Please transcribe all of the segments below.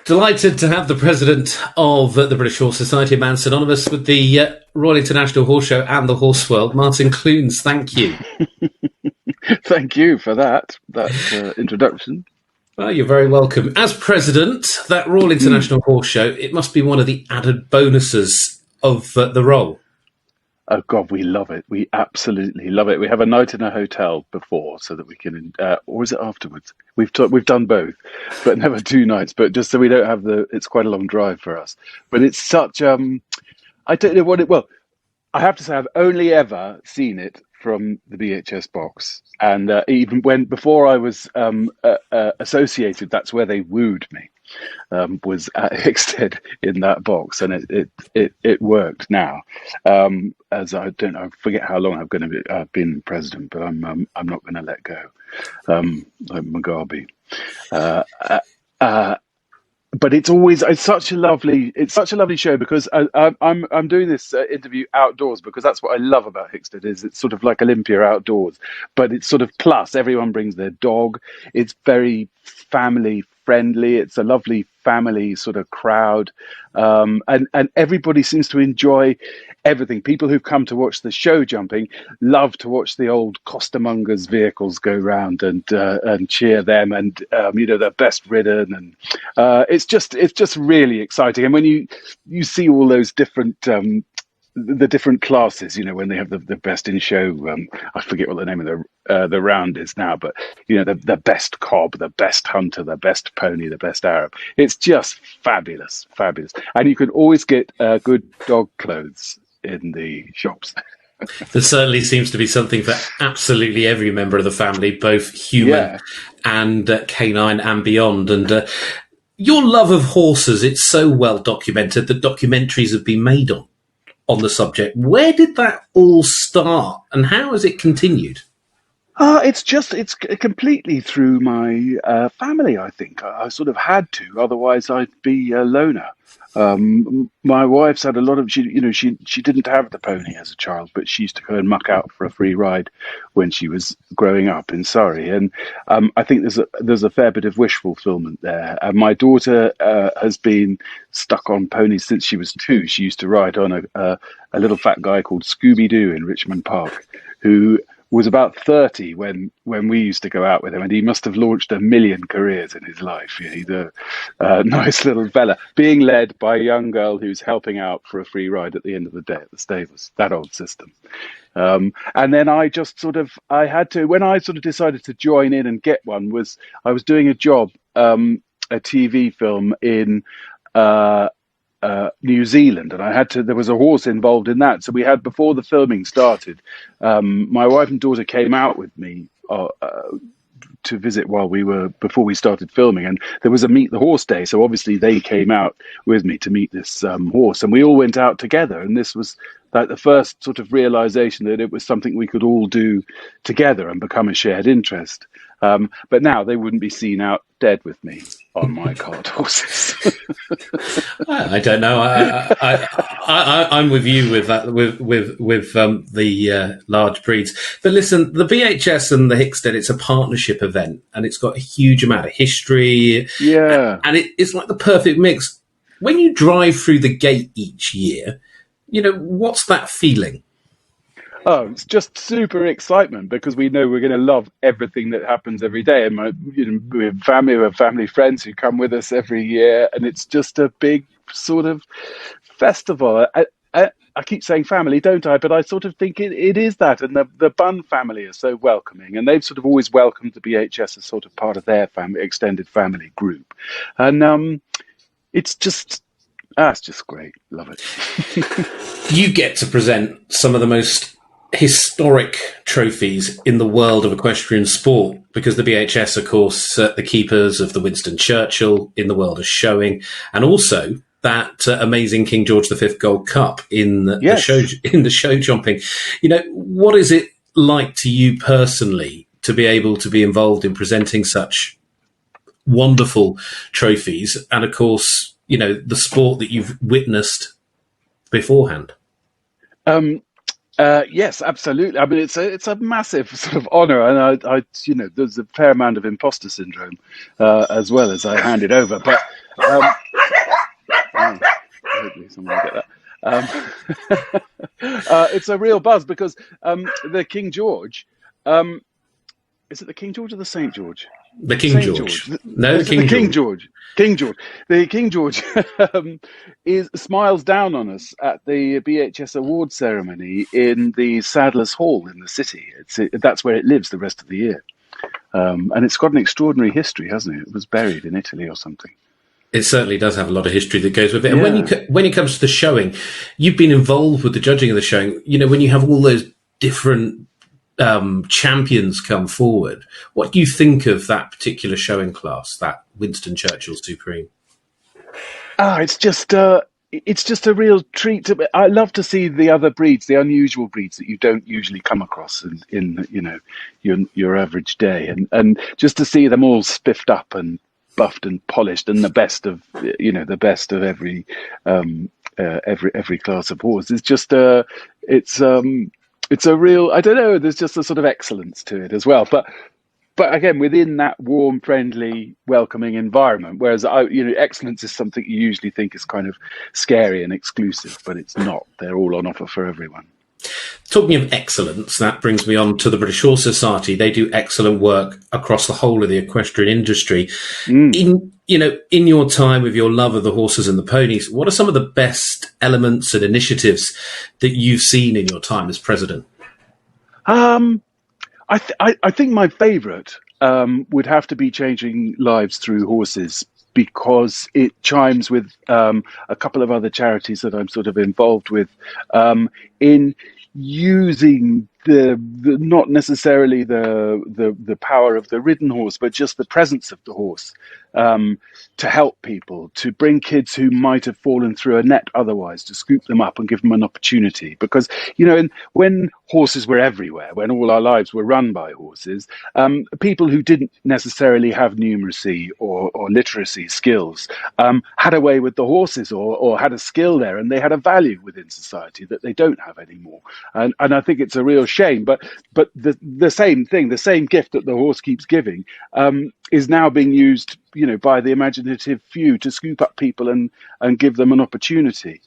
Delighted to have the president of the British Horse Society, a man synonymous with the Royal International Horse Show and the horse world, Martin Clunes. Thank you. Thank you for that introduction. Well, you're very welcome. As president, that Royal International Horse Show, it must be one of the added bonuses of the role. Oh, God, we love it. We absolutely love it. We have a night in a hotel before so that we can, or is it afterwards? We've done both, but never 2 nights, but just so we don't have it's quite a long drive for us. But it's such, I don't know well, I have to say I've only ever seen it from the BHS box. And even before I was associated, that's where they wooed me. Was at Hickstead in that box, and it worked now. As I don't know, I forget how long I've been president, but I'm not going to let go. Like Mugabe. But it's such a lovely show because I'm doing this interview outdoors because that's what I love about Hickstead is it's sort of like Olympia outdoors, but it's sort of plus everyone brings their dog. It's very family friendly. It's a lovely family sort of crowd, and everybody seems to enjoy everything. People who've come to watch the show jumping love to watch the old costermongers' vehicles go round and cheer them, and they're best ridden, and it's just really exciting. And when you see all those different the different classes, when they have the best in show, I forget what the name of the round is now, but the best cob, the best hunter, the best pony, the best Arab. It's just fabulous, and you can always get good dog clothes in the shops. There certainly seems to be something for absolutely every member of the family, both human and canine and beyond. And your love of horses, it's so well documented that documentaries have been made on the subject. Where did that all start and how has it continued? It's completely through my family, I think. I sort of had to, otherwise I'd be a loner. My wife's had a lot of, she didn't have the pony as a child, but she used to go and muck out for a free ride when she was growing up in Surrey. And I think there's a fair bit of wish fulfillment there. My daughter has been stuck on ponies since she was 2. She used to ride on a little fat guy called Scooby-Doo in Richmond Park, who was about 30 when we used to go out with him, and he must have launched 1 million careers in his life. He's a nice little fella, being led by a young girl who's helping out for a free ride at the end of the day at the stables. That old system. And then I had to, when I sort of decided to join in and get one, I was doing a job, a TV film in New Zealand, and there was a horse involved in that. So we had, before the filming started, my wife and daughter came out with me to visit before we started filming, and there was a meet the horse day. So obviously they came out with me to meet this horse, and we all went out together. And this was like the first sort of realization that it was something we could all do together and become a shared interest. But now they wouldn't be seen out dead with me on my cart horses. I don't know. I'm with you with that. With the large breeds. But listen, the BHS and the Hickstead, it's a partnership event, and it's got a huge amount of history. Yeah, and it's like the perfect mix. When you drive through the gate each year, what's that feeling? Oh, it's just super excitement because we know we're going to love everything that happens every day. And we have family friends who come with us every year, and it's just a big sort of festival. I keep saying family, don't I? But I sort of think it is that. And the Bunn family is so welcoming, and they've sort of always welcomed the BHS as sort of part of their extended family group. And it's just great. Love it. You get to present some of the most historic trophies in the world of equestrian sport, because the BHS, of course, the keepers of the Winston Churchill in the world of showing, and also that amazing King George V Gold Cup in the show jumping. What is it like to you personally to be able to be involved in presenting such wonderful trophies, and of course, the sport that you've witnessed beforehand? Yes, absolutely. I mean, it's a massive sort of honour, and I there's a fair amount of imposter syndrome as well as I hand it over. But Hopefully someone will get that. It's a real buzz because the King George, is it the King George or the St. George? The King St. George. George. No, the Is it the King King George. George? King George. The King George smiles down on us at the BHS award ceremony in the Sadler's Hall in the city. That's where it lives the rest of the year. And it's got an extraordinary history, hasn't it? It was buried in Italy or something. It certainly does have a lot of history that goes with it. And Yeah. when it comes to the showing, you've been involved with the judging of the showing. You know, when you have all those different champions come forward, what do you think of that particular showing class, that Winston Churchill Supreme? It's just a real treat. I love to see the other breeds, the unusual breeds that you don't usually come across in your average day, and just to see them all spiffed up and buffed and polished, and the best of every every class of horse. It's just it's a real, I don't know, there's just a sort of excellence to it as well. But again, within that warm, friendly, welcoming environment, whereas excellence is something you usually think is kind of scary and exclusive, but it's not. They're all on offer for everyone. Talking of excellence, that brings me on to the British Horse Society. They do excellent work across the whole of the equestrian industry. In your time with your love of the horses and the ponies, what are some of the best elements and initiatives that you've seen in your time as president? I think my favourite would have to be Changing Lives Through Horses, because it chimes with a couple of other charities that I'm sort of involved with in using the not necessarily the power of the ridden horse, but just the presence of the horse to help people, to bring kids who might have fallen through a net otherwise, to scoop them up and give them an opportunity. Because when horses were everywhere, when all our lives were run by horses, people who didn't necessarily have numeracy or literacy skills had a way with the horses, or had a skill there, and they had a value within society that they don't have anymore. And I think it's a real shame. But the same thing, the same gift that the horse keeps giving, is now being used, by the imaginative few to scoop up people and give them an opportunity.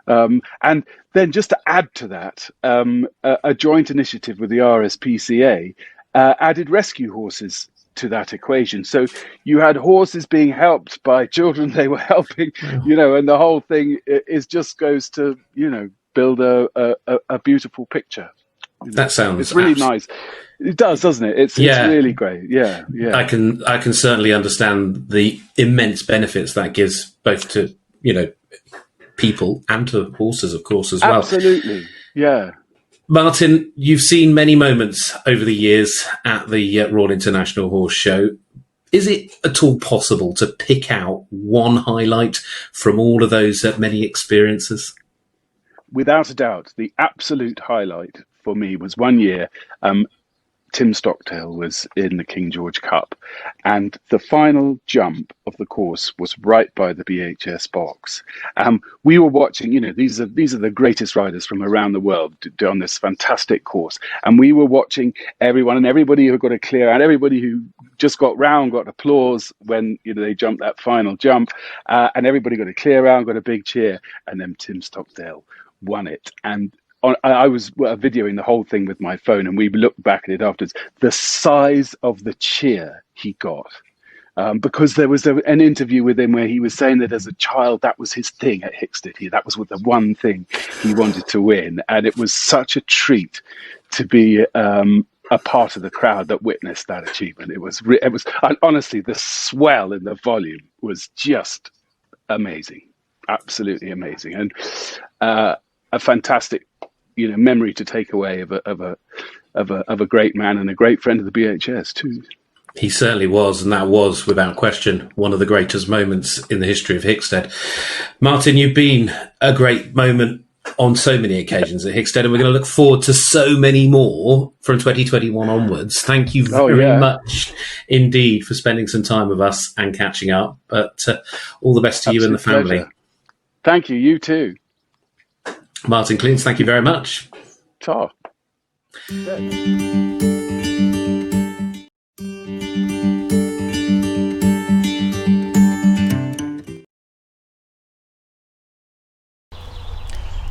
And then, just to add to that, a joint initiative with the RSPCA added rescue horses to that equation. So you had horses being helped by children they were helping, and the whole thing goes to, build a beautiful picture. That sounds, it's really nice. It does, doesn't it? It's really great. Yeah. I can certainly understand the immense benefits that gives both to people and to horses, of course, as well. Absolutely. Yeah. Martin, you've seen many moments over the years at the Royal International Horse Show. Is it at all possible to pick out one highlight from all of those many experiences? Without a doubt, the absolute highlight for me was one year. Tim Stockdale was in the King George Cup, and the final jump of the course was right by the BHS box. We were watching, these are the greatest riders from around the world on this fantastic course, and we were watching everyone, and everybody who got a clear out, everybody who just got round got applause when they jumped that final jump, and everybody got a clear round, got a big cheer, and then Tim Stockdale won it. And I was videoing the whole thing with my phone, and we looked back at it afterwards. The size of the cheer he got, because there was an interview with him where he was saying that as a child, that was his thing at Hickstead. That was the one thing he wanted to win, and it was such a treat to be a part of the crowd that witnessed that achievement. It was honestly, the swell in the volume was just amazing, absolutely amazing, and a fantastic memory to take away of a great man and a great friend of the BHS too. He certainly was, and that was, without question, one of the greatest moments in the history of Hickstead. Martin, you've been a great moment on so many occasions at Hickstead, and we're going to look forward to so many more from 2021 onwards. Thank you very much indeed for spending some time with us and catching up. But all the best to you and the family. Pleasure. Thank you. You too. Martin Clunes, thank you very much. Ta.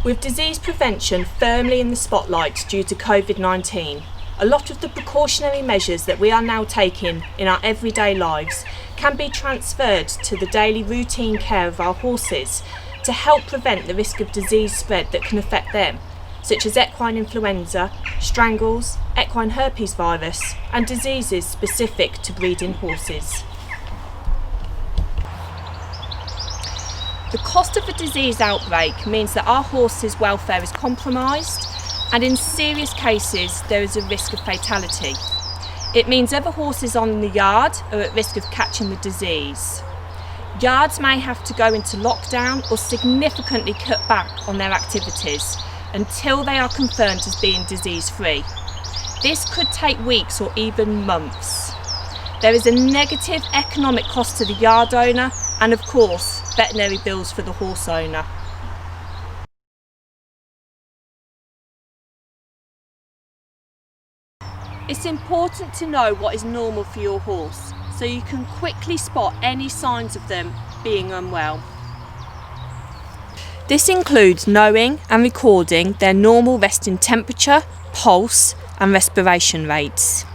With disease prevention firmly in the spotlight due to COVID-19, a lot of the precautionary measures that we are now taking in our everyday lives can be transferred to the daily routine care of our horses to help prevent the risk of disease spread that can affect them, such as equine influenza, strangles, equine herpes virus, and diseases specific to breeding horses. The cost of a disease outbreak means that our horse's welfare is compromised, and in serious cases there is a risk of fatality. It means other horses on the yard are at risk of catching the disease. Yards may have to go into lockdown or significantly cut back on their activities until they are confirmed as being disease-free. This could take weeks or even months. There is a negative economic cost to the yard owner and, of course, veterinary bills for the horse owner. It's important to know what is normal for your horse so you can quickly spot any signs of them being unwell. This includes knowing and recording their normal resting temperature, pulse and respiration rates.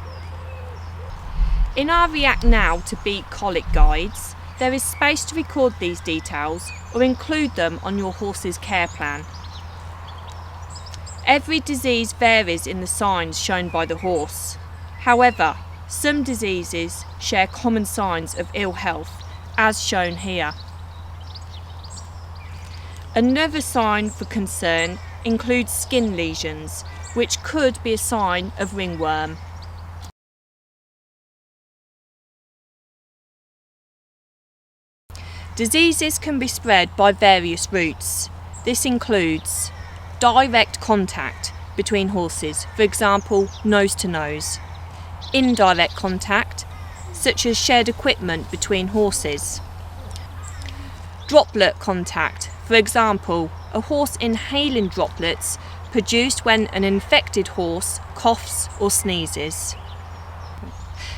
In our React Now to Beat Colic guides, there is space to record these details or include them on your horse's care plan. Every disease varies in the signs shown by the horse. However, some diseases share common signs of ill health, as shown here. Another sign for concern includes skin lesions, which could be a sign of ringworm. Diseases can be spread by various routes. This includes direct contact between horses, for example, nose to nose. Indirect contact, such as shared equipment between horses. Droplet contact, for example, a horse inhaling droplets produced when an infected horse coughs or sneezes.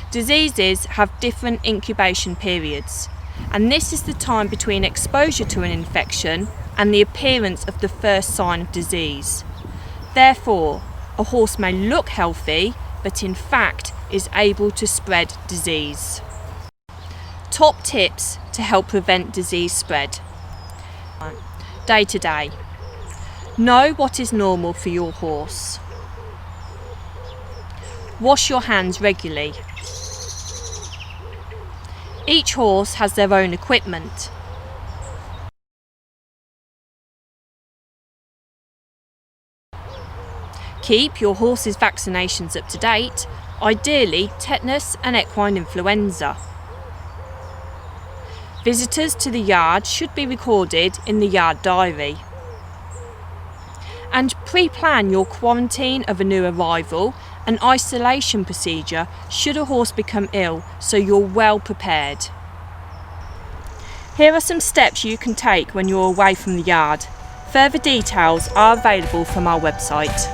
Diseases have different incubation periods, and this is the time between exposure to an infection and the appearance of the first sign of disease. Therefore, a horse may look healthy, but in fact is able to spread disease. Top tips to help prevent disease spread. Day to day. Know what is normal for your horse. Wash your hands regularly. Each horse has their own equipment. Keep your horse's vaccinations up to date, ideally tetanus and equine influenza. Visitors to the yard should be recorded in the yard diary. And pre-plan your quarantine of a new arrival and isolation procedure should a horse become ill, so you're well prepared. Here are some steps you can take when you're away from the yard. Further details are available from our website.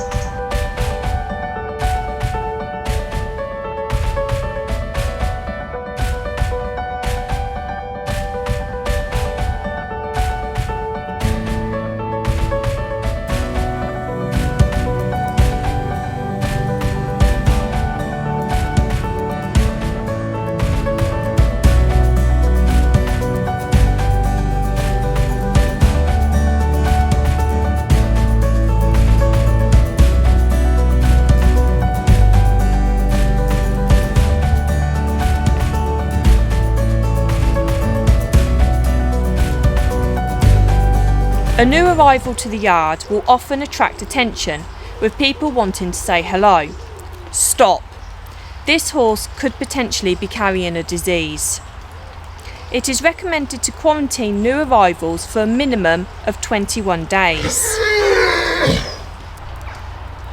A new arrival to the yard will often attract attention, with people wanting to say hello. Stop! This horse could potentially be carrying a disease. It is recommended to quarantine new arrivals for a minimum of 21 days.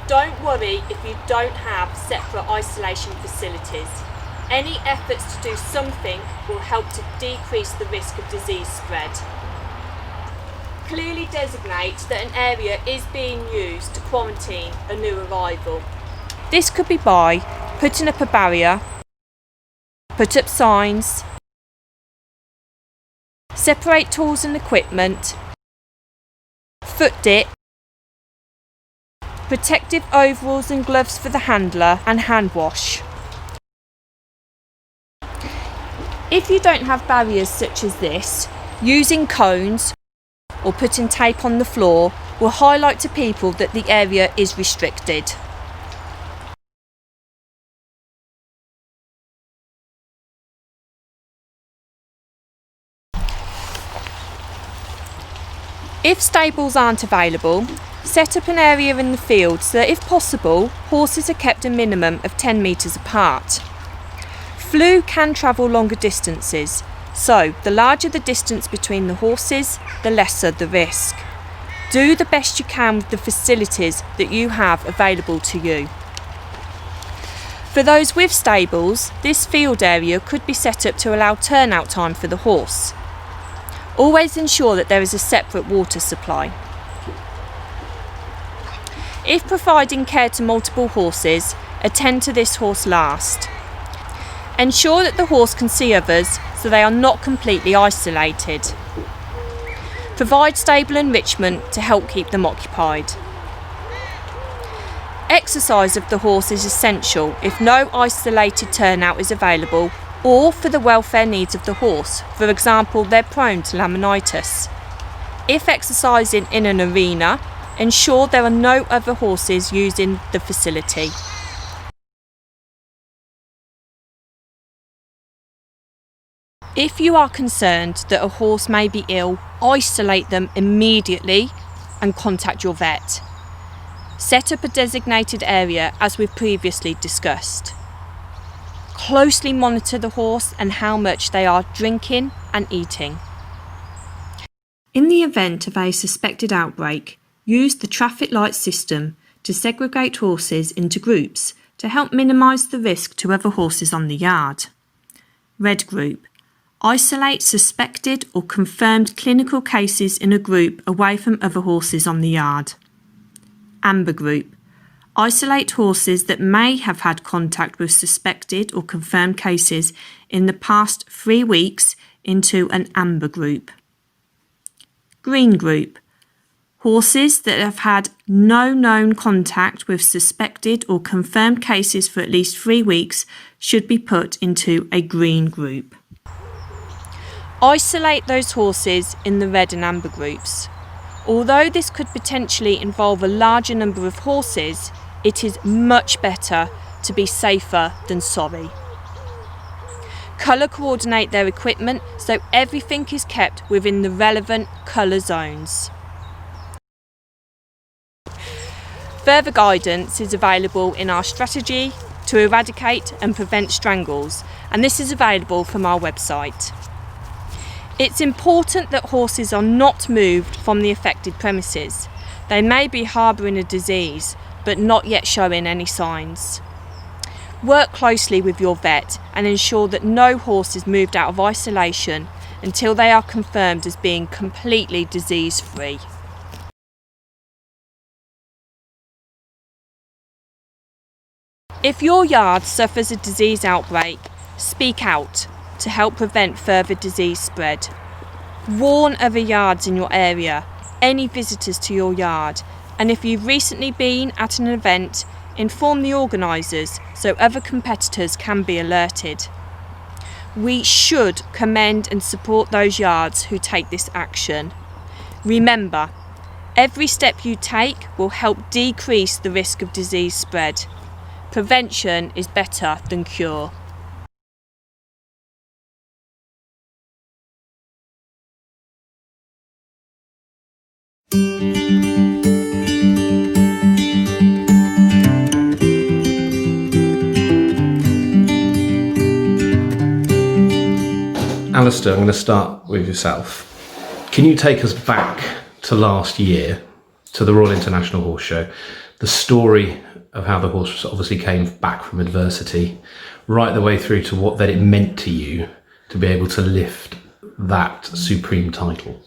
Don't worry if you don't have separate isolation facilities. Any efforts to do something will help to decrease the risk of disease spread. Clearly designate that an area is being used to quarantine a new arrival. This could be by putting up a barrier, put up signs, separate tools and equipment, foot dip, protective overalls and gloves for the handler, and hand wash. If you don't have barriers such as this, using cones or putting tape on the floor will highlight to people that the area is restricted. If stables aren't available, set up an area in the field so that if possible, horses are kept a minimum of 10 metres apart. Flu can travel longer distances, so the larger the distance between the horses, the lesser the risk. Do the best you can with the facilities that you have available to you. For those with stables, this field area could be set up to allow turnout time for the horse. Always ensure that there is a separate water supply. If providing care to multiple horses, attend to this horse last. Ensure that the horse can see others so they are not completely isolated. Provide stable enrichment to help keep them occupied. Exercise of the horse is essential if no isolated turnout is available or for the welfare needs of the horse. For example, they're prone to laminitis. If exercising in an arena, ensure there are no other horses using the facility. If you are concerned that a horse may be ill, isolate them immediately and contact your vet. Set up a designated area as we've previously discussed. Closely monitor the horse and how much they are drinking and eating. In the event of a suspected outbreak, use the traffic light system to segregate horses into groups to help minimise the risk to other horses on the yard. Red group. Isolate suspected or confirmed clinical cases in a group away from other horses on the yard. Amber group. Isolate horses that may have had contact with suspected or confirmed cases in the past 3 weeks into an amber group. Green group. Horses that have had no known contact with suspected or confirmed cases for at least 3 weeks should be put into a green group. Isolate those horses in the red and amber groups. Although this could potentially involve a larger number of horses, it is much better to be safer than sorry. Colour coordinate their equipment so everything is kept within the relevant colour zones. Further guidance is available in our strategy to eradicate and prevent strangles, and this is available from our website. It's important that horses are not moved from the affected premises. They may be harbouring a disease, but not yet showing any signs. Work closely with your vet and ensure that no horse is moved out of isolation until they are confirmed as being completely disease-free. If your yard suffers a disease outbreak, speak out to help prevent further disease spread. Warn other yards in your area, any visitors to your yard, and if you've recently been at an event, inform the organisers so other competitors can be alerted. We should commend and support those yards who take this action. Remember, every step you take will help decrease the risk of disease spread. Prevention is better than cure. Allister, I'm going to start with yourself. Can you take us back to last year, to the Royal International Horse Show, the story of how the horse obviously came back from adversity, right the way through to what that it meant to you to be able to lift that supreme title?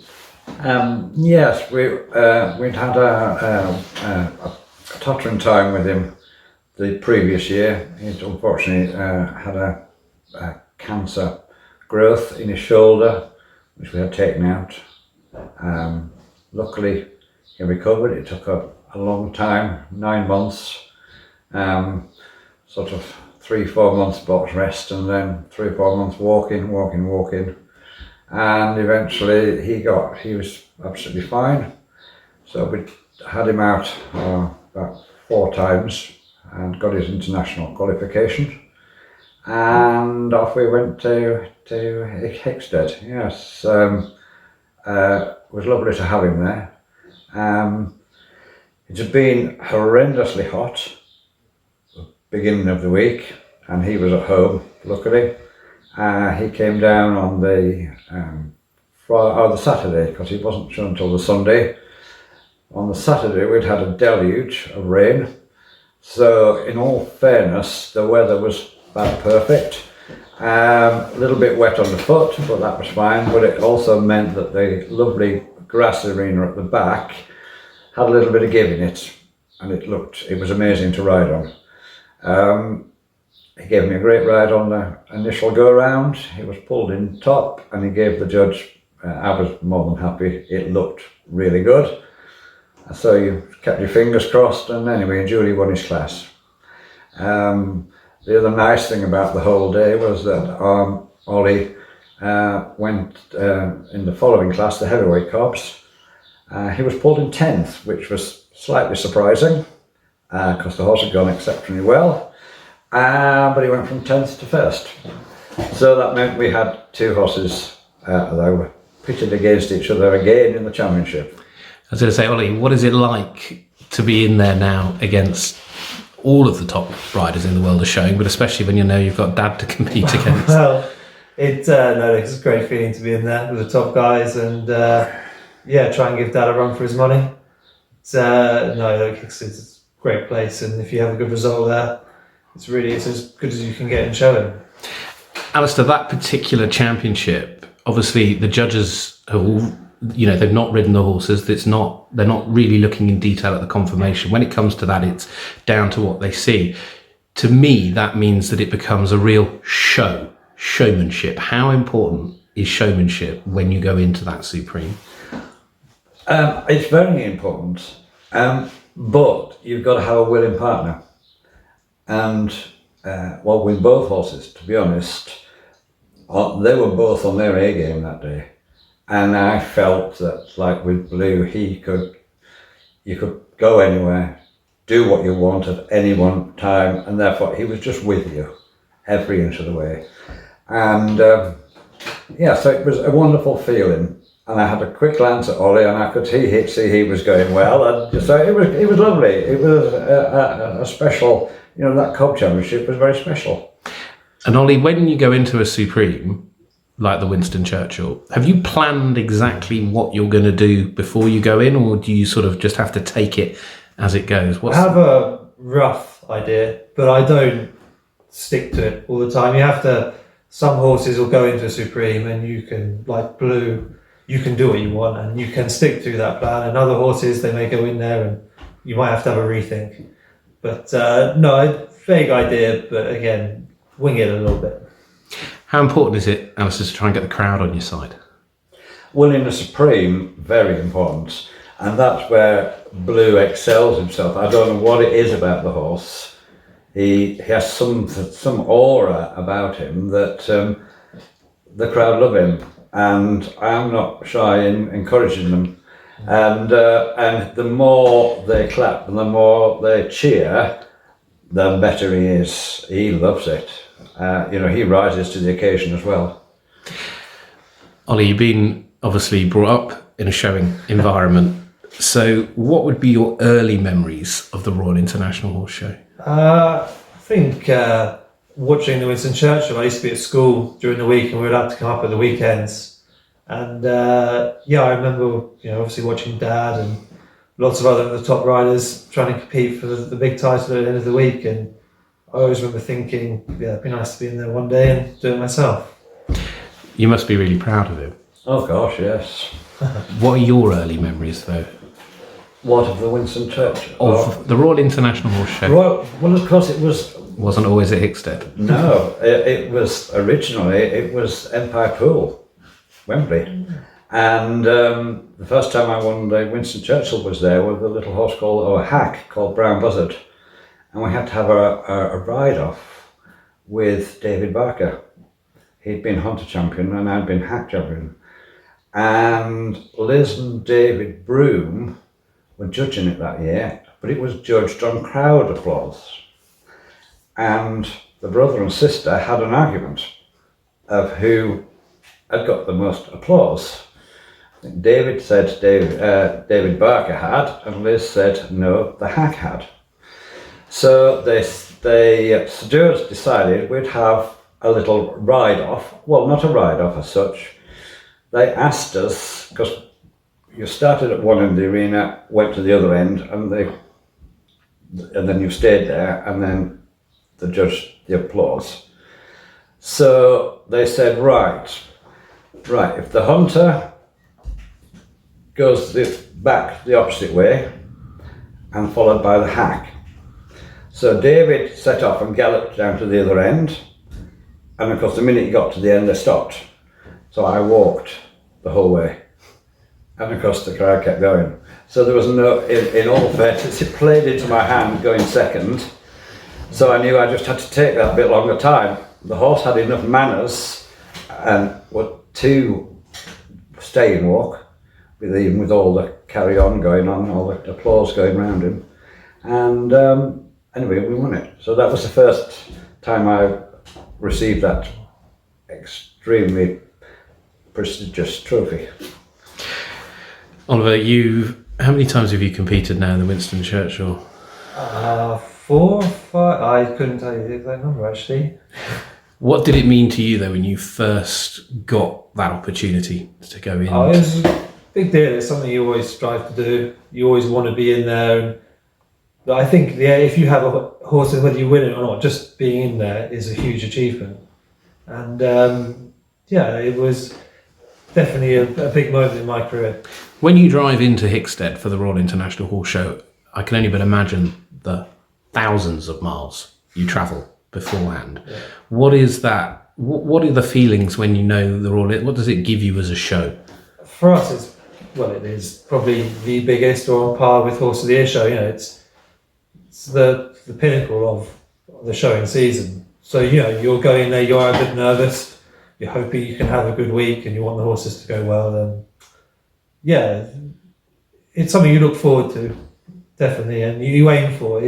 Yes, we'd had a tottering time with him the previous year. He'd unfortunately had a cancer growth in his shoulder, which we had taken out. Luckily, he recovered. It took a long time, 9 months, sort of 3-4 months box rest, and then 3 or 4 months walking, and eventually he was absolutely fine. So we had him out about 4 times and got his international qualification, and off we went to Hickstead. Yes, it was lovely to have him there. It had been horrendously hot beginning of the week, and he was at home, luckily. He came down on the Saturday, because he wasn't sure until the Sunday. On the Saturday we'd had a deluge of rain, so in all fairness the weather was about perfect. A little bit wet underfoot, but that was fine. But it also meant that the lovely grass arena at the back had a little bit of give in it, and it was amazing to ride on. He gave me a great ride on the initial go round. He was pulled in top, and he gave the judge, I was more than happy, it looked really good. So you kept your fingers crossed, and anyway, Julie won his class. The other nice thing about the whole day was that Ollie went in the following class, the heavyweight corps. He was pulled in 10th, which was slightly surprising, because the horse had gone exceptionally well, but he went from 10th to 1st. So that meant we had 2 horses that were pitted against each other again in the championship. I was going to say, Ollie, what is it like to be in there now against all of the top riders in the world of showing, but especially when you know you've got Dad to compete against? Well, it's a great feeling to be in there with the top guys, and try and give Dad a run for his money. It's Hickstead's a great place, and if you have a good result there, it's as good as you can get in showing. Allister, that particular championship, obviously the judges have all, they've not ridden the horses. They're not really looking in detail at the conformation. When it comes to that, it's down to what they see. To me, that means that it becomes a real showmanship. How important is showmanship when you go into that Supreme? It's very important, but you've got to have a willing partner. And with both horses, to be honest, they were both on their A game that day. And I felt that, like with Blue, you could go anywhere, do what you want at any one time, and therefore he was just with you every inch of the way. And so it was a wonderful feeling. And I had a quick glance at Ollie, and I could see he was going well. And so it was lovely. It was a special, that Cobb Championship was very special. And Ollie, when you go into a Supreme, like the Winston Churchill, have you planned exactly what you're going to do before you go in, or do you sort of just have to take it as it goes? I have a rough idea, but I don't stick to it all the time. Some horses will go into a Supreme and you can, like Blue, you can do what you want and you can stick to that plan, and other horses, they may go in there and you might have to have a rethink. But vague idea, but again, wing it a little bit. How important is it, Allister, to try and get the crowd on your side? Well, in the Supreme, very important. And that's where Blue excels himself. I don't know what it is about the horse. He has some aura about him that the crowd love him. And I'm not shy in encouraging them. And the more they clap and the more they cheer, the better he is. He loves it. He rises to the occasion as well. Ollie, you've been obviously brought up in a showing environment. So what would be your early memories of the Royal International Horse Show? I think watching the Winston Churchill. I used to be at school during the week and we were allowed to come up at the weekends. And I remember, obviously watching Dad and lots of other the top riders trying to compete for the big title at the end of the week. And I always remember thinking, it'd be nice to be in there one day and do it myself. You must be really proud of him. Oh gosh, yes. What are your early memories, though? What, of the Winston Churchill? Of the Royal International Horse Show? Well, of course it was... Wasn't always at Hickstead. No, it was originally, Empire Pool, Wembley. And the first time I won the Winston Churchill was there with a little horse or a hack called Brown Buzzard. And we had to have a ride-off with David Barker. He'd been Hunter champion and I'd been hack champion. And Liz and David Broom were judging it that year, but it was judged on crowd applause. And the brother and sister had an argument of who had got the most applause. David said David Barker had, and Liz said no, the hack had. So the stewards decided we'd have a little ride-off. Well, not a ride-off as such. They asked us, because you started at one end of the arena, went to the other end, and then you stayed there, and then they judged the applause. So they said, right, if the hunter goes back the opposite way and followed by the hack. So David set off and galloped down to the other end, and of course the minute he got to the end they stopped. So I walked the whole way, and of course the crowd kept going. So there was no, in all fairness, it played into my hand going second, so I knew I just had to take that bit longer time. The horse had enough manners and to stay and walk, with all the carry on going on, all the applause going round him. And anyway, we won it. So that was the first time I received that extremely prestigious trophy. Oliver, how many times have you competed now in the Winston Churchill? 4 or 5. I couldn't tell you the exact number actually. What did it mean to you though when you first got that opportunity to go in? Oh, it was a big deal. It's something you always strive to do. You always want to be in there. But I think if you have a horse, whether you win it or not, just being in there is a huge achievement. And it was definitely a big moment in my career. When you drive into Hickstead for the Royal International Horse Show, I can only but imagine the thousands of miles you travel beforehand. Yeah. What is that? What are the feelings when you know the Royal? What does it give you as a show? For us, it is probably the biggest, or on par with Horse of the Year show. It's the pinnacle of the showing season. So you're going there, you're a bit nervous, you're hoping you can have a good week, and you want the horses to go well. And it's something you look forward to, definitely, and you aim for.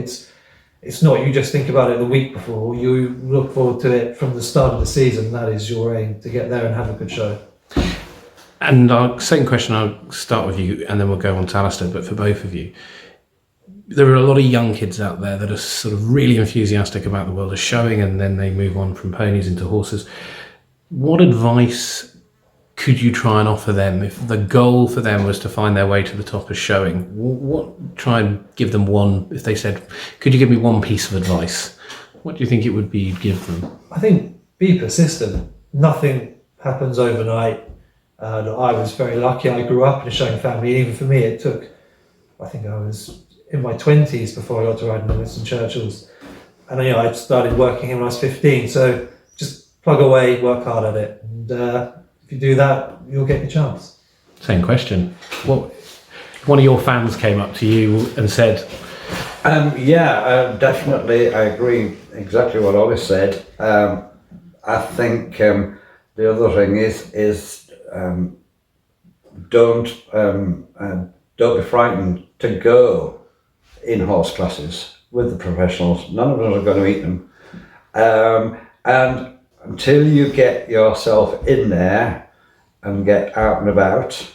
It's not you just think about it the week before. You look forward to it from the start of the season. That is your aim, to get there and have a good show. And our second question, I'll start with you, and then we'll go on to Allister. But for both of you, there are a lot of young kids out there that are sort of really enthusiastic about the world of showing, and then they move on from ponies into horses. What advice could you try and offer them if the goal for them was to find their way to the top of showing? Try and give them one, if they said, could you give me one piece of advice? What do you think it would be you'd give them? I think be persistent. Nothing happens overnight. I was very lucky. I grew up in a showing family. Even for me, it took, I think I was in my 20s before I got to ride in the Winston Churchills. And I started working when I was 15. So just plug away, work hard at it. And if you do that, you'll get your chance. Same question. One of your fans came up to you and said... definitely. I agree exactly what Ollie said. I think the other thing is don't be frightened to go in horse classes with the professionals. None of us are going to eat them. And until you get yourself in there and get out and about,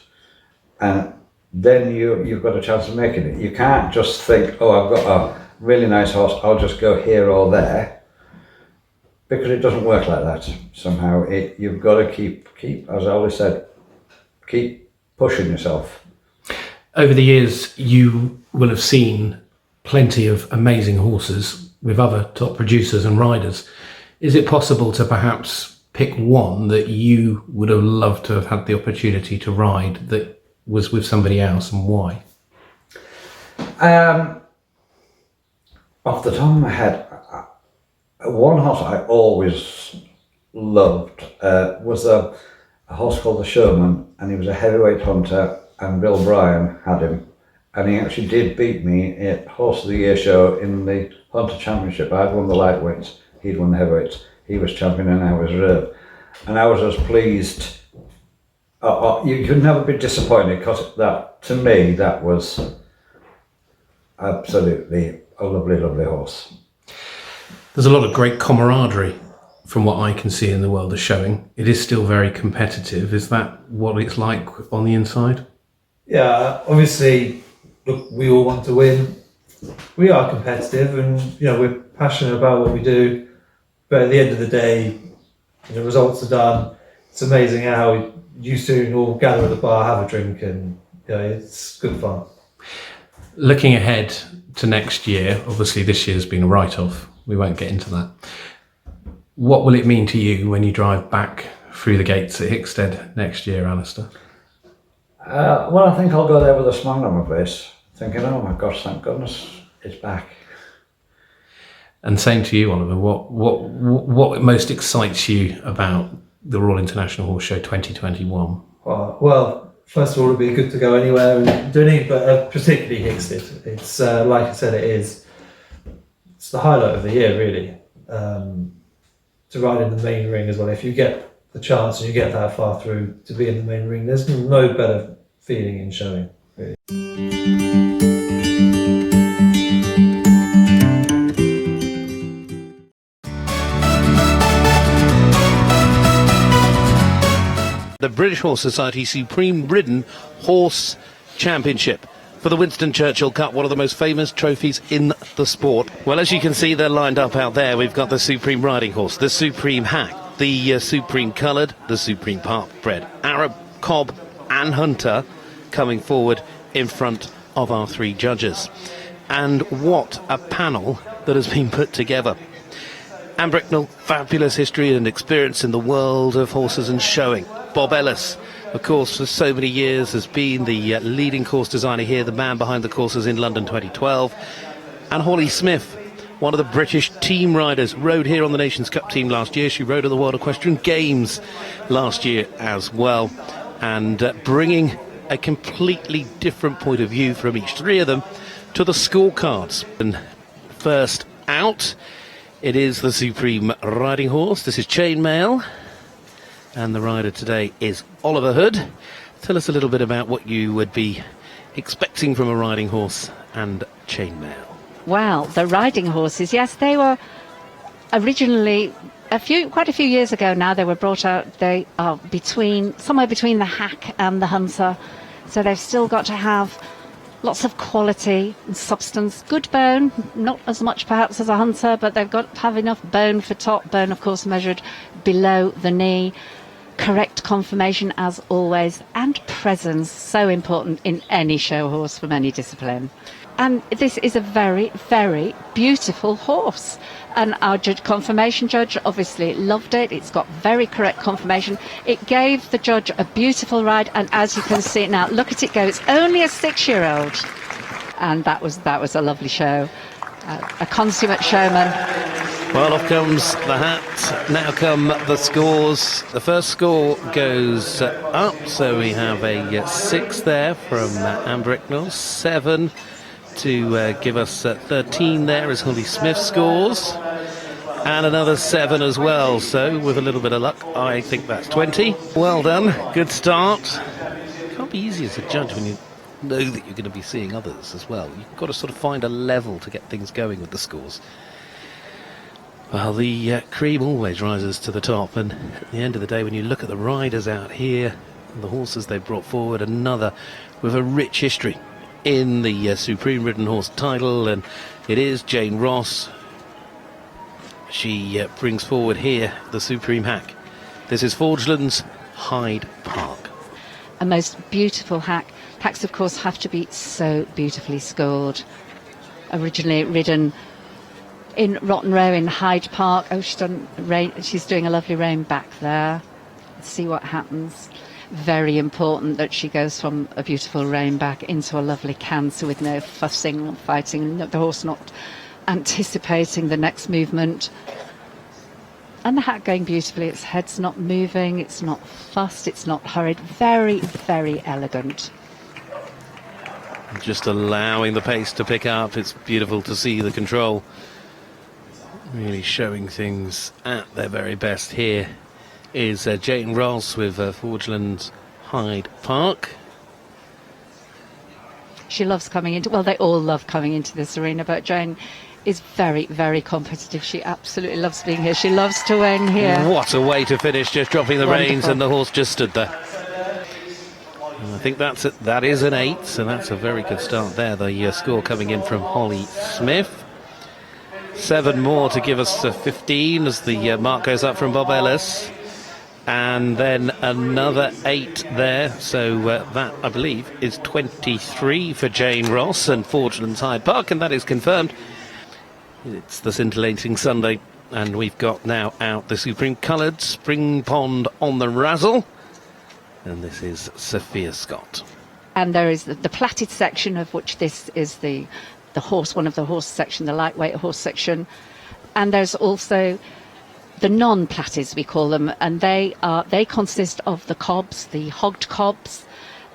and then you've got a chance of making it. You can't just think, I've got a really nice horse, I'll just go here or there, because it doesn't work like that. Somehow you've got to keep, as I always said, keep pushing yourself. Over the years, you will have seen plenty of amazing horses with other top producers and riders. Is it possible to perhaps pick one that you would have loved to have had the opportunity to ride that was with somebody else, and why? Off the top of my head, one horse I always loved was a horse called the Showman, and he was a heavyweight hunter, and Bill Bryan had him. And he actually did beat me at Horse of the Year show in the Hunter Championship. I'd won the lightweights, he'd won the heavyweights. He was champion and I was reserve. And I was as pleased. You could never be disappointed, because that, to me, that was absolutely a lovely, lovely horse. There's a lot of great camaraderie from what I can see in the world of showing. It is still very competitive. Is that what it's like on the inside? Yeah, obviously, look, we all want to win. We are competitive, and we're passionate about what we do. But at the end of the day, the results are done. It's amazing how you soon all gather at the bar, have a drink, and it's good fun. Looking ahead to next year, obviously this year's been a write-off. We won't get into that. What will it mean to you when you drive back through the gates at Hickstead next year, Allister? Well, I think I'll go there with a smile on my face, thinking, oh my gosh, thank goodness it's back. And same to you, Oliver. What most excites you about the Royal International Horse Show 2021? Well, first of all, it'd be good to go anywhere and do anything, but particularly Hickstead. It's like I said, it's the highlight of the year, really. To ride in the main ring as well. If you get the chance and you get that far through to be in the main ring, there's no better feeling in showing, really. The British Horse Society Supreme Ridden Horse Championship for the Winston Churchill Cup, one of the most famous trophies in the sport. Well, as you can see, they're lined up out there. We've got the Supreme Riding Horse, the Supreme Hack, the Supreme Coloured, the Supreme Park Bred, Arab, Cob and Hunter coming forward in front of our three judges. And what a panel that has been put together. Anne Bricknell, fabulous history and experience in the world of horses and showing. Bob Ellis, of course, for so many years has been the leading course designer here, the man behind the courses in London 2012. And Holly Smith, one of the British team riders, rode here on the Nations Cup team last year. She rode at the World Equestrian Games last year as well. And bringing a completely different point of view from each three of them to the scorecards. And first out, it is the Supreme Riding Horse. This is Chainmail. And the rider today is Oliver Hood. Tell us a little bit about what you would be expecting from a riding horse and chainmail. Well, the riding horses, yes, they were originally quite a few years ago now. They were brought out. They are somewhere between the hack and the hunter, so they've still got to have lots of quality and substance, good bone, not as much perhaps as a hunter, but they've got to have enough bone for top bone, of course, measured below the knee. Correct conformation as always, and presence, so important in any show horse from any discipline. And this is a very, very beautiful horse. And our conformation judge obviously loved it. It's got very correct conformation. It gave the judge a beautiful ride, and as you can see now, look at it go. It's only a 6-year-old, and that was a lovely show. A consummate showman. Well, off comes the hat. Now come the scores. The first score goes up, so we have a 6 there from Anne Bricknell, 7 to give us 13 there as Holly Smith scores, and another 7 as well. So with a little bit of luck, I think that's 20. Well done, good start. Can't be easy as a judge when you know that you're going to be seeing others as well. You've got to sort of find a level to get things going with the scores. Well, the cream always rises to the top, and at the end of the day, when you look at the riders out here, and the horses they've brought forward, another with a rich history in the Supreme Ridden Horse title, and it is Jane Ross. She brings forward here the Supreme Hack. This is Forgeland's Hyde Park. A most beautiful hack. Hacks, of course, have to be so beautifully scored. Originally ridden in Rotten Row in Hyde Park. Oh, she's doing a lovely rein back there. Let's see what happens. Very important that she goes from a beautiful rein back into a lovely canter with no fussing or fighting, the horse not anticipating the next movement. And the hack going beautifully. Its head's not moving, it's not fussed, it's not hurried. Very, very elegant. Just allowing the pace to pick up. It's beautiful to see the control. Really showing things at their very best. Here is Jane Ross with Forgeland Hyde Park. She loves coming into, well, they all love coming into this arena, but Jane is very, very competitive. She absolutely loves being here. She loves to win here. What a way to finish, just dropping the Wonderful. reins, and the horse just stood there. And I think that is an 8, so that's a very good start there. The score coming in from Holly Smith. 7 more to give us 15 as the mark goes up from Bob Ellis. And then another 8 there, so that, I believe, is 23 for Jane Ross and Forgeland Hyde Park, and that is confirmed. It's the scintillating Sunday, and we've got now out the supreme coloured Spring Pond on the Razzle, and this is Sophia Scott. And there is the platted section, of which this is the horse, one of the horse section, the lightweight horse section, and there's also the non-platties, we call them, and they consist of the cobs, the hogged cobs,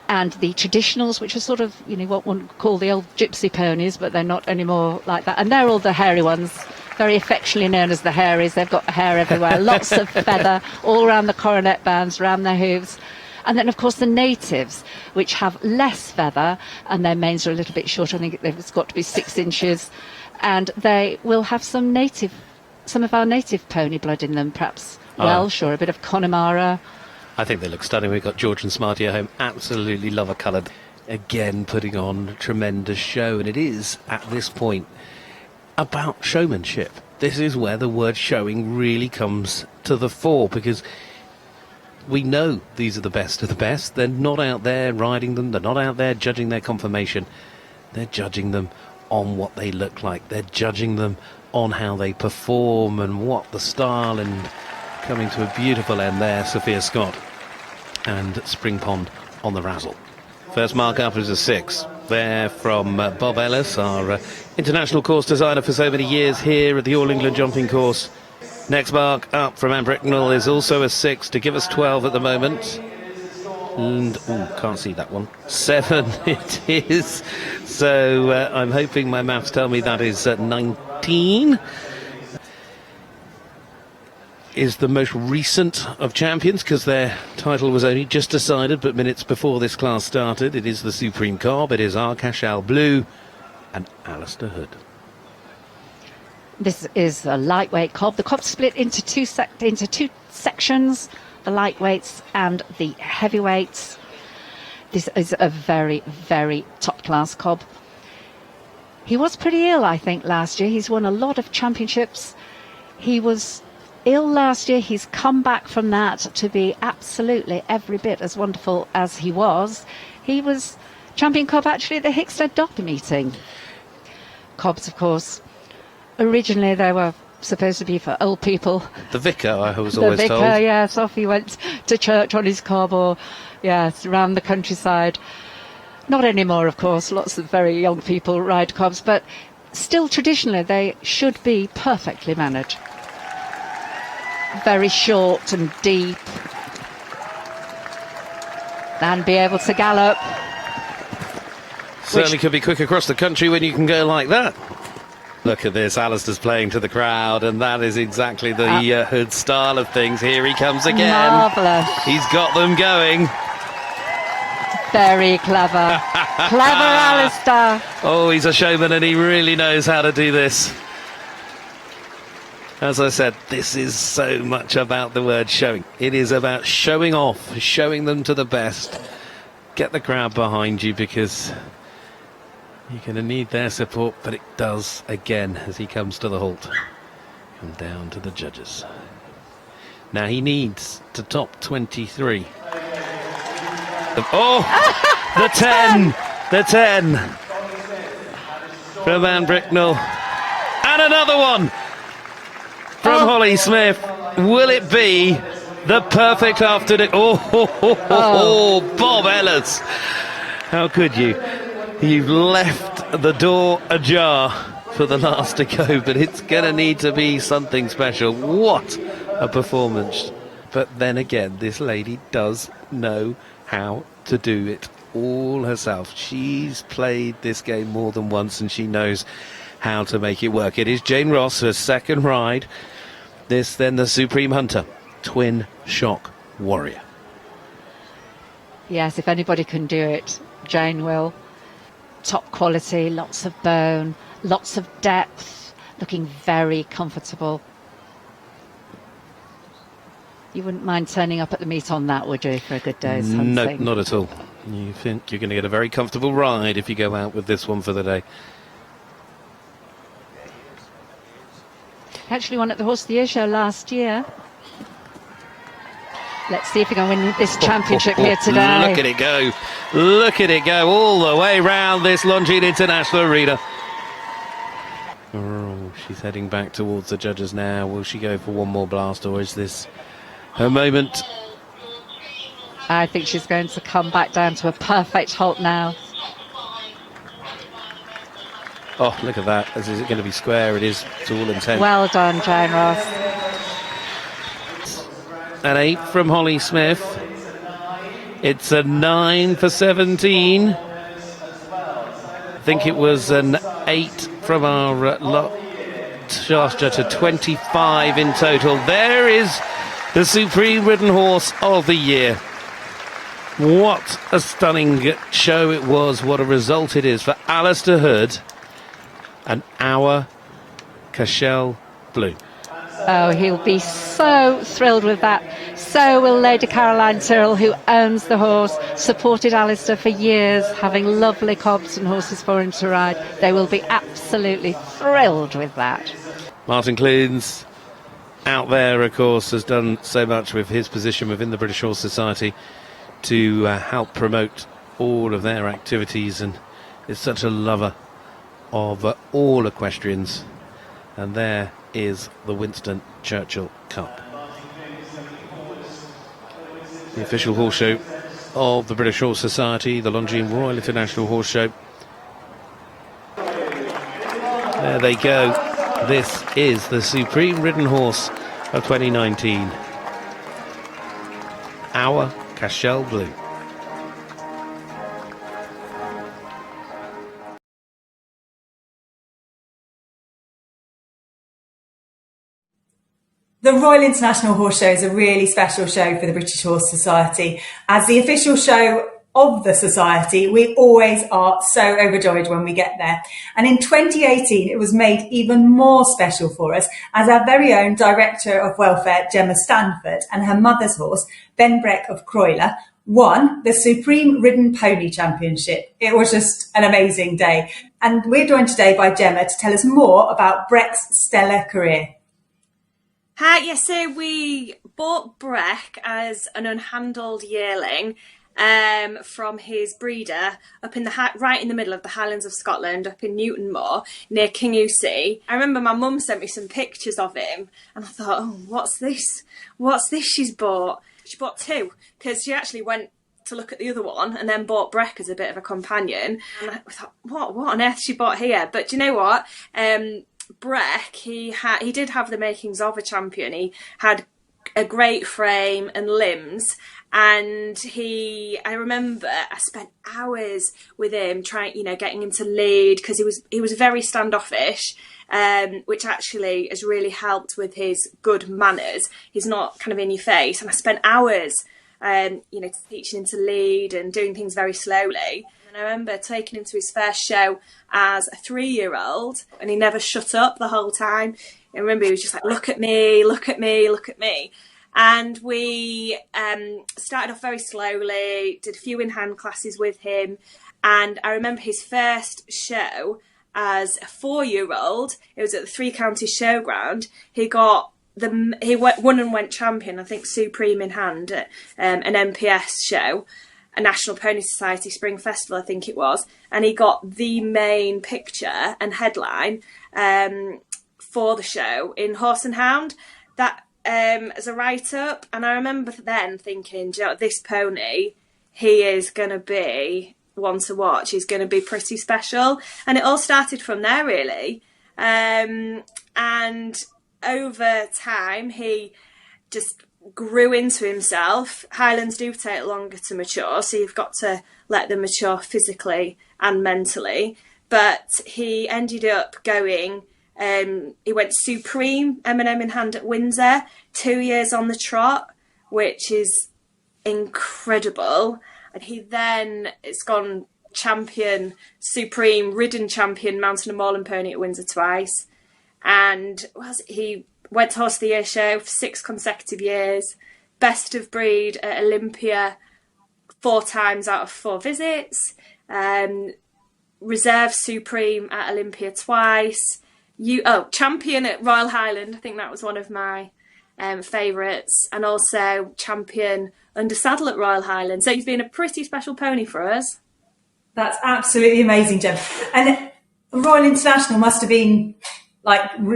and the traditionals, which are sort of, what one would call the old gypsy ponies, but they're not anymore like that. And they're all the hairy ones, very affectionately known as the hairies. They've got hair everywhere, lots of feather, all around the coronet bands, around their hooves. And then, of course, the natives, which have less feather, and their manes are a little bit shorter. I think it's got to be 6 inches. And they will have some of our native pony blood in them, perhaps Welsh or a bit of Connemara. I think they look stunning. We've got George and Smarty at home. Absolutely love a coloured. Again, putting on a tremendous show. And it is, at this point, about showmanship. This is where the word showing really comes to the fore, because we know these are the best of the best. They're not out there riding them. They're not out there judging their conformation. They're judging them on what they look like. They're judging them on how they perform and what the style, and coming to a beautiful end there, Sophia Scott and Spring Pond on the Razzle. First mark up is a 6 there from Bob Ellis, our international course designer for so many years here at the All England Jumping Course. Next mark up from Anne Bricknell is also a 6 to give us 12 at the moment. And, can't see that one. 7 it is. So I'm hoping my maths tell me that is 19. Is the most recent of champions, because their title was only just decided but minutes before this class started. It is the Supreme Cob, it is Arcachal Blue and Allister Hood. This is a lightweight cob. The cob's split into two sections, the lightweights and the heavyweights. This is a very, very top-class cob. He was pretty ill, I think, last year. He's won a lot of championships. He was ill last year. He's come back from that to be absolutely every bit as wonderful as he was. He was champion cob actually at the Hickstead Derby meeting. Cobs, of course, originally they were supposed to be for old people. The vicar, I was always told. The vicar, yes, off he went to church on his cob, or yes, around the countryside. Not anymore, of course. Lots of very young people ride cobs, but still traditionally they should be perfectly mannered. Very short and deep, and be able to gallop. Certainly could be quick across the country when you can go like that. Look at this, Alistair's playing to the crowd, and that is exactly the Hood style of things. Here he comes again. Marvellous. He's got them going. Very clever. Clever Alistair. Oh, he's a showman and he really knows how to do this. As I said, this is so much about the word showing. It is about showing off, showing them to the best. Get the crowd behind you, because you're going to need their support, but it does again as he comes to the halt. Come down to the judges. Now he needs to top 23. The 10! The 10! From Anne Bricknell. And another one! From Holly Smith. Will it be the perfect afternoon? Bob Ellis. How could you? You've left the door ajar for the last to go, but it's going to need to be something special. What a performance. But then again, this lady does know how to do it all herself. She's played this game more than once and she knows how to make it work. It is Jane Ross, her second ride. This then the Supreme Hunter, Twin Shock Warrior. Yes, if anybody can do it, Jane will. Top quality, lots of bone, lots of depth, looking very comfortable. You wouldn't mind turning up at the meet on that, would you, for a good day's hunting? No, not at all. You think you're going to get a very comfortable ride if you go out with this one for the day. Actually won at the Horse of the Year show last year. Let's see if we can win this championship here today. Look at it go. Look at it go all the way round this Longines International Arena. Oh, she's heading back towards the judges now. Will she go for one more blast, or is this her moment? I think she's going to come back down to a perfect halt now. Oh, look at that. Is it going to be square? It is, to all intent. Well done, Jane Ross. An 8 from Holly Smith. It's a 9 for 17. I think it was an 8 from our Shasta to 25 in total. There is the Supreme Ridden Horse of the Year. What a stunning show it was. What a result it is for Allister Hood and our Cashel Blue. Oh, he'll be so thrilled with that. So will Lady Caroline Tyrrell, who owns the horse, supported Allister for years, having lovely cobs and horses for him to ride. They will be absolutely thrilled with that. Martin Clunes, out there, of course, has done so much with his position within the British Horse Society to help promote all of their activities, and is such a lover of all equestrians. And there is the Winston Churchill Cup, the official horse show of the British Horse Society, the Longines Royal International Horse Show. There they go. This is the Supreme Ridden Horse of 2019, our Cashel Blue. The Royal International Horse Show is a really special show for the British Horse Society. As the official show of the Society, we always are so overjoyed when we get there. And in 2018, it was made even more special for us as our very own Director of Welfare, Gemma Stanford, and her mother's horse, Ben Breck of Croyler, won the Supreme Ridden Pony Championship. It was just an amazing day. And we're joined today by Gemma to tell us more about Breck's stellar career. Hi, yes, so we bought Breck as an unhandled yearling from his breeder up in right in the middle of the Highlands of Scotland, up in Newton Moor, near Kingussie. I remember my mum sent me some pictures of him, and I thought, oh, what's this? What's this she's bought? She bought two, because she actually went to look at the other one and then bought Breck as a bit of a companion. And I thought, what on earth she bought here? But do you know what? Breck, he did have the makings of a champion. He had a great frame and limbs, and I remember I spent hours with him getting him to lead, because he was very standoffish, which actually has really helped with his good manners. He's not kind of in your face, and I spent hours teaching him to lead and doing things very slowly. And I remember taking him to his first show as a 3-year-old, and he never shut up the whole time. I remember he was just like, look at me, look at me, look at me. And we started off very slowly, did a few in-hand classes with him. And I remember his first show as a 4-year-old, it was at the Three Counties Showground. He won and went champion, I think Supreme in hand, at an NPS show. A National Pony Society Spring Festival, I think it was, and he got the main picture and headline for the show in Horse and Hound, that as a write-up. And I remember then thinking, do you know what, this pony, he is going to be one to watch. He's going to be pretty special. And it all started from there, really. And over time, he just grew into himself. Highlands do take longer to mature, so you've got to let them mature physically and mentally. But he ended up going, he went supreme, M&M in hand at Windsor, 2 years on the trot, which is incredible. And he then it's gone champion, supreme, ridden champion, mountain and moorland pony at Windsor twice. And he went to Horse of the Year show for 6 consecutive years, best of breed at Olympia 4 times out of 4 visits, reserve supreme at Olympia twice, champion at Royal Highland, I think that was one of my favourites, and also champion under saddle at Royal Highland. So he's been a pretty special pony for us. That's absolutely amazing, Gemma. And Royal International must have been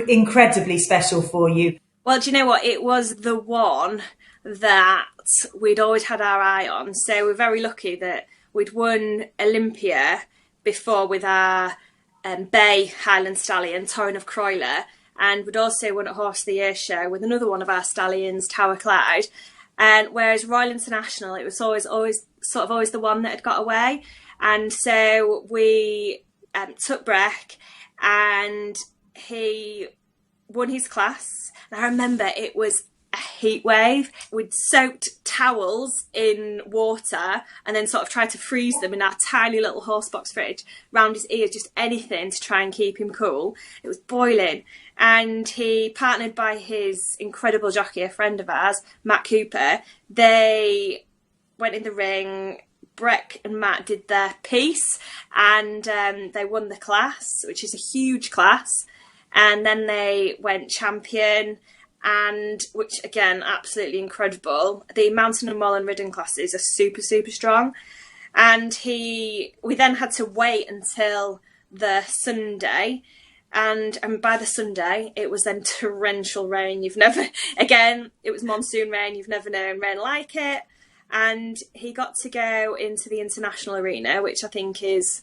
incredibly special for you. Well, do you know what? It was the one that we'd always had our eye on. So we're very lucky that we'd won Olympia before with our Bay Highland stallion, Torrin of Croyler, and we'd also won at Horse of the Year show with another one of our stallions, Tower Clyde. And whereas Royal International, it was always the one that had got away. And so we took Breck, and he won his class. And I remember it was a heat wave. We'd soaked towels in water and then sort of tried to freeze them in our tiny little horsebox fridge round his ears, just anything to try and keep him cool. It was boiling. And he partnered by his incredible jockey, a friend of ours, Matt Cooper. They went in the ring. Breck and Matt did their piece, and they won the class, which is a huge class. And then they went champion, and which again, absolutely incredible. The mountain and moorland ridden classes are super, super strong. And we then had to wait until the Sunday. And by the Sunday, it was then torrential rain. It was monsoon rain. You've never known rain like it. And he got to go into the international arena, which I think is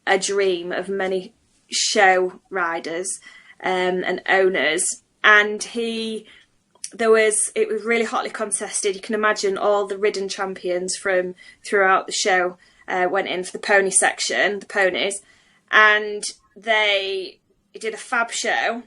a dream of many show riders and owners. And it was really hotly contested. You can imagine all the ridden champions from throughout the show went in for the pony section, the ponies, and they did a fab show.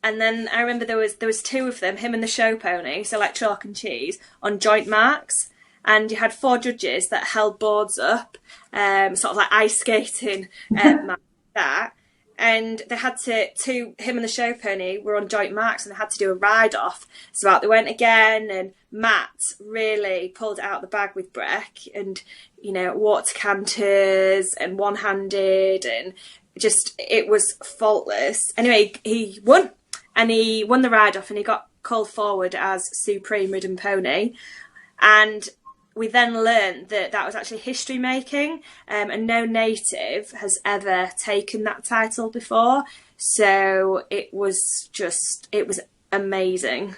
And then I remember there was 2 of them, him and the show pony, so like chalk and cheese, on joint marks. And you had 4 judges that held boards up, sort of like ice skating, like that. And they had him and the show pony were on joint marks, and they had to do a ride off. So out they went again, and Matt really pulled it out the bag with Breck, and water canters and one-handed, and just it was faultless. Anyway, he won, and he won the ride off, and he got called forward as Supreme Ridden Pony, and we then learned that was actually history making, and no native has ever taken that title before. So it was amazing.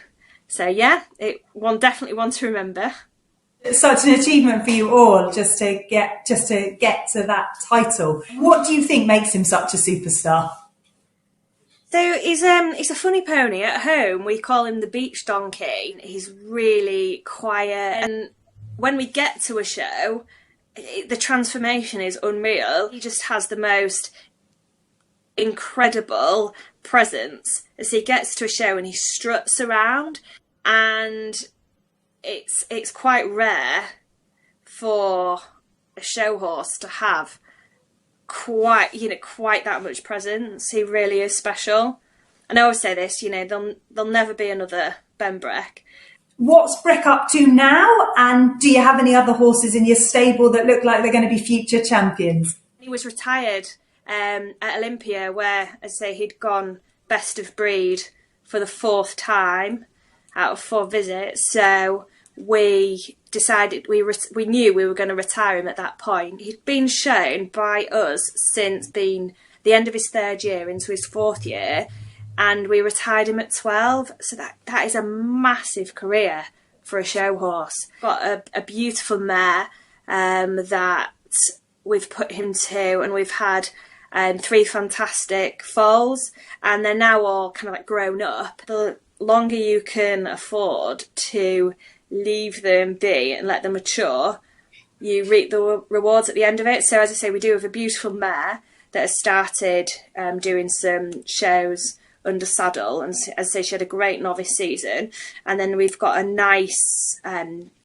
So yeah, definitely one to remember. It's such an achievement for you all just to get to that title. What do you think makes him such a superstar? So he's a funny pony. At home we call him the beach donkey. He's really quiet, and when we get to a show, the transformation is unreal. He just has the most incredible presence as he gets to a show and he struts around, and it's quite rare for a show horse to have quite that much presence. He really is special. And I always say this, there'll never be another Ben Breck. What's Breck up to now? And do you have any other horses in your stable that look like they're going to be future champions? He was retired at Olympia, where, as I say, he'd gone best of breed for the 4th time out of 4 visits. So we decided we knew we were going to retire him at that point. He'd been shown by us since being the end of his 3rd year into his 4th year. And we retired him at 12, so that is a massive career for a show horse. Got a beautiful mare that we've put him to, and we've had 3 fantastic foals, and they're now all kind of like grown up. longer you can afford to leave them be and let them mature, you reap the rewards at the end of it. So as I say, we do have a beautiful mare that has started doing some shows under saddle, and as I say, she had a great novice season. And then we've got a nice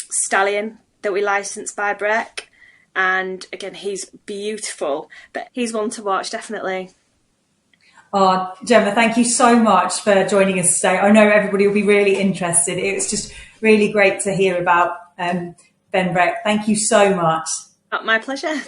stallion that we licensed by Breck, and again, he's beautiful, but he's one to watch, definitely. Oh, Gemma, thank you so much for joining us today. I know everybody will be really interested. It was just really great to hear about Ben Breck. Thank you so much. My pleasure.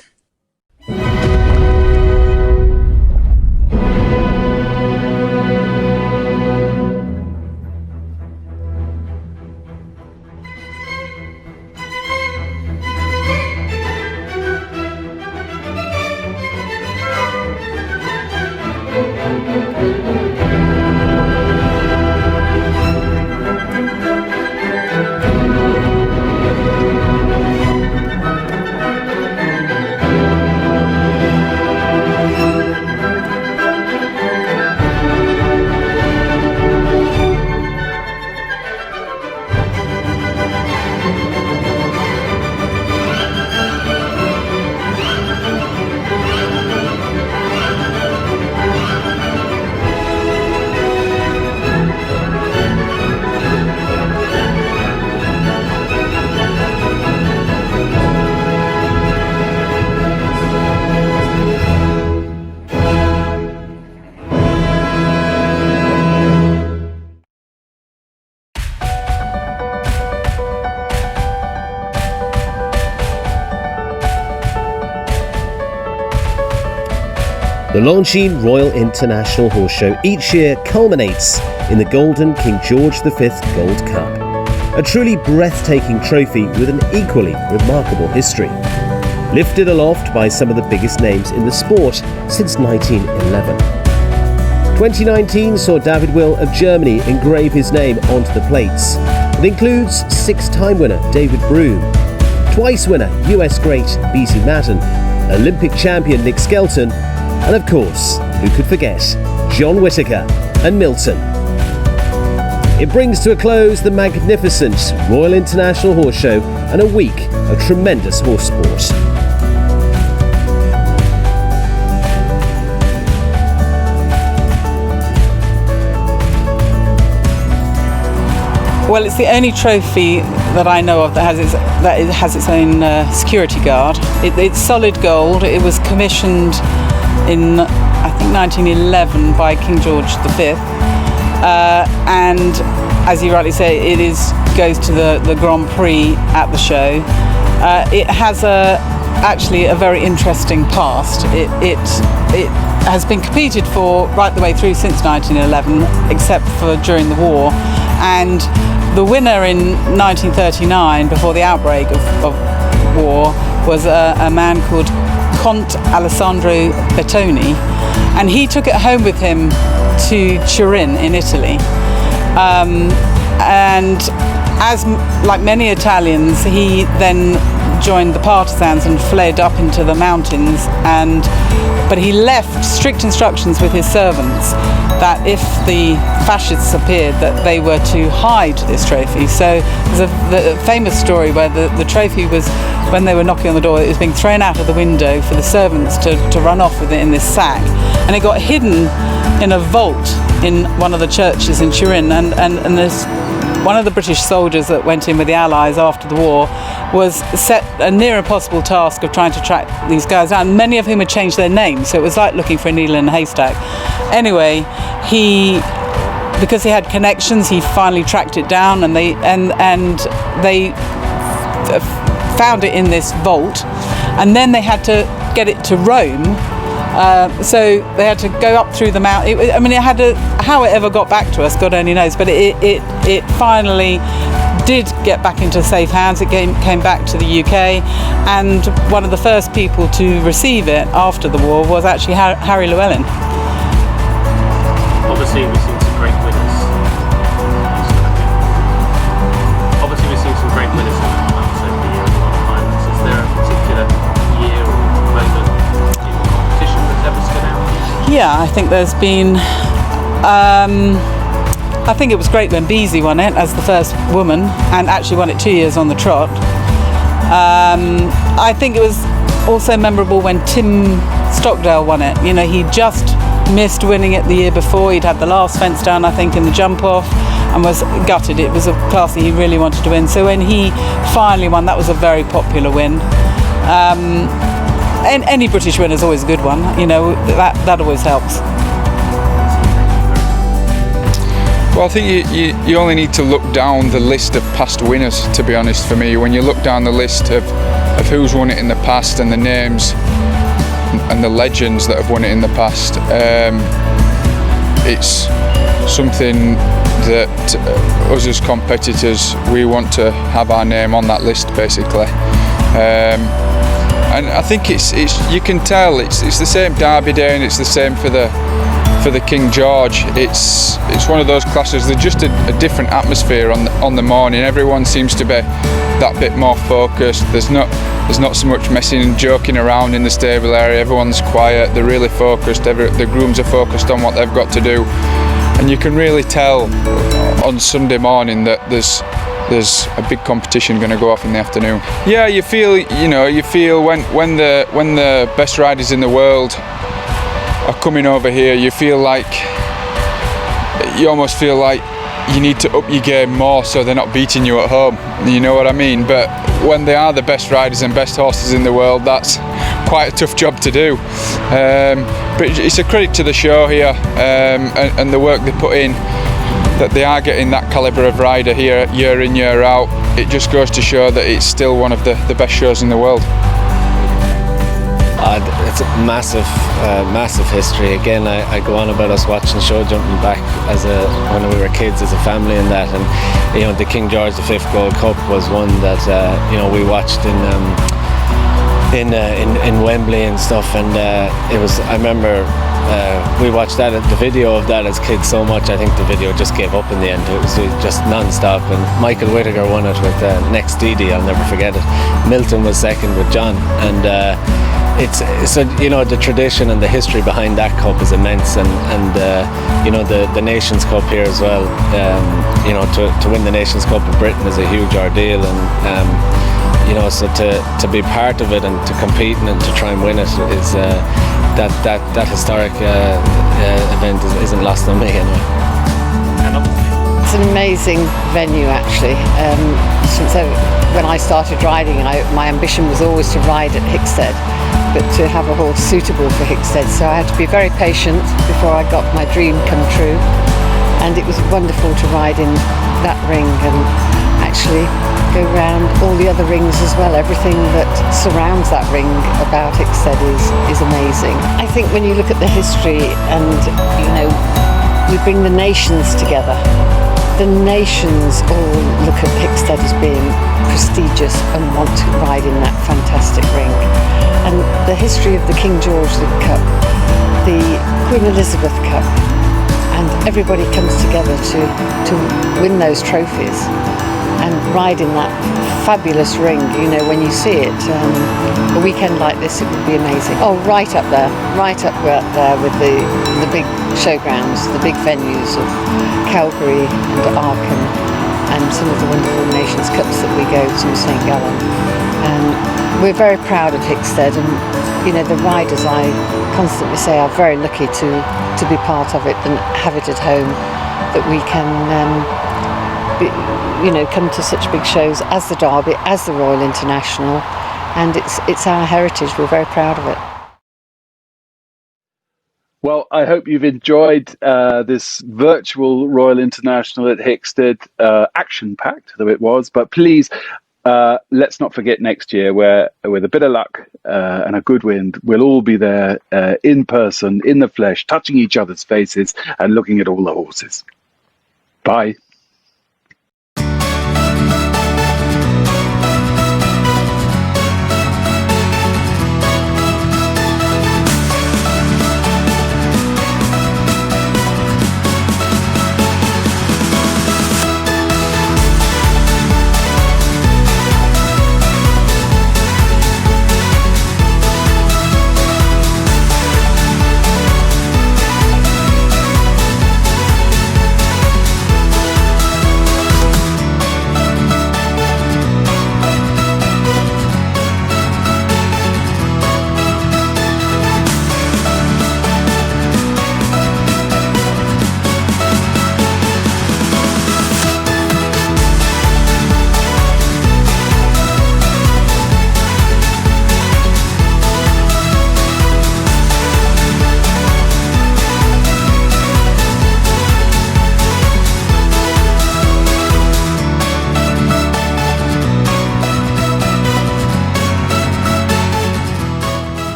The Longines Royal International Horse Show each year culminates in the Golden King George V Gold Cup, a truly breathtaking trophy with an equally remarkable history. Lifted aloft by some of the biggest names in the sport since 1911. 2019 saw David Will of Germany engrave his name onto the plates. It includes 6-time winner David Broom, twice winner US great BC Madden, Olympic champion Nick Skelton, and of course, who could forget, John Whitaker and Milton. It brings to a close the magnificent Royal International Horse Show and a week of tremendous horse sport. Well, it's the only trophy that I know of that has its own security guard. It's solid gold. It was commissioned in, I think, 1911 by King George V, and as you rightly say, it goes to the Grand Prix at the show. It has actually a very interesting past. It has been competed for right the way through since 1911, except for during the war, and the winner in 1939, before the outbreak of war, was a man called Count Alessandro Bertoni, and he took it home with him to Turin in Italy. And as like many Italians, he then joined the partisans and fled up into the mountains, but he left strict instructions with his servants that if the fascists appeared, that they were to hide this trophy. So there's a famous story where the trophy was, when they were knocking on the door, it was being thrown out of the window for the servants to run off with it in this sack, and it got hidden in a vault in one of the churches in Turin, and there's one of the British soldiers that went in with the Allies after the war was set a near impossible task of trying to track these guys down, many of whom had changed their names, so it was like looking for a needle in a haystack. Anyway, because he had connections, he finally tracked it down, and they found it in this vault, and then they had to get it to Rome. So they had to go up through the mountain. How it ever got back to us, God only knows. But it finally did get back into safe hands. It came back to the UK, and one of the first people to receive it after the war was actually Harry Llewellyn. Obviously, we've seen some great winners. Obviously, we've seen some great winners in the class over the years. A lot of pilots. Is there a particular year or moment in the competition that's ever stood out? Yeah, I think there's been I think it was great when Beezy won it as the first woman, and actually won it 2 years on the trot. I think it was also memorable when Tim Stockdale won it. You know, he just missed winning it the year before. He'd had the last fence down, I think, in the jump off, and was gutted. It was a class that he really wanted to win. So when he finally won, that was a very popular win. And any British win is always a good one. You know, that always helps. Well, I think you only need to look down the list of past winners, to be honest, for me. When you look down the list of who's won it in the past and the names and the legends that have won it in the past, it's something that us as competitors, we want to have our name on that list, basically. And I think it's you can tell it's the same Derby Day, and it's the same for the King George. It's one of those classes. There's just a different atmosphere on the morning. Everyone seems to be that bit more focused. There's not so much messing and joking around in the stable area. Everyone's quiet. They're really focused. The grooms are focused on what they've got to do, and you can really tell on Sunday morning that there's a big competition going to go off in the afternoon. Yeah, you feel when the best riders in the world are coming over here, you almost feel like you need to up your game more so they're not beating you at home. You know what I mean? But when they are the best riders and best horses in the world, that's quite a tough job to do. But it's a credit to the show here, and the work they put in, that they are getting that calibre of rider here year in, year out. It just goes to show that it's still one of the best shows in the world. It's a massive history. Again, I go on about us watching show jumping back when we were kids as a family, and that, and you know, the King George V Gold Cup was one that we watched in Wembley and stuff, and it was. I remember we watched the video of that as kids so much. I think the video just gave up in the end. It was just non-stop, and Michael Whitaker won it with Next Didi. I'll never forget it. Milton was second with John, and it's the tradition and the history behind that cup is immense, and the Nations Cup here as well. To win the Nations Cup in Britain is a huge ordeal, and so to be part of it and to compete and to try and win it is that historic event isn't lost on me anyway. It's an amazing venue, actually. When I started riding, my ambition was always to ride at Hickstead, but to have a horse suitable for Hickstead. So I had to be very patient before I got my dream come true. And it was wonderful to ride in that ring and actually go round all the other rings as well. Everything that surrounds that ring about Hickstead is amazing. I think when you look at the history and, we bring the nations together. The nations all look at Hickstead as being prestigious and want to ride in that fantastic ring. And the history of the King George Cup, the Queen Elizabeth Cup, and everybody comes together to win those trophies and ride in that fabulous ring. When you see it, a weekend like this, it would be amazing. Oh, right up there with the big showgrounds, the big venues of Calgary and Aachen, and some of the wonderful Nations Cups that we go to, St Gallen. And we're very proud of Hickstead, and the riders, I constantly say, are very lucky to be part of it and have it at home, that we can come to such big shows as the Derby, as the Royal International, and it's our heritage. We're very proud of it. Well, I hope you've enjoyed this virtual Royal International at Hickstead, action-packed though it was. But please, let's not forget next year, where with a bit of luck and a good wind, we'll all be there in person, in the flesh, touching each other's faces and looking at all the horses. Bye.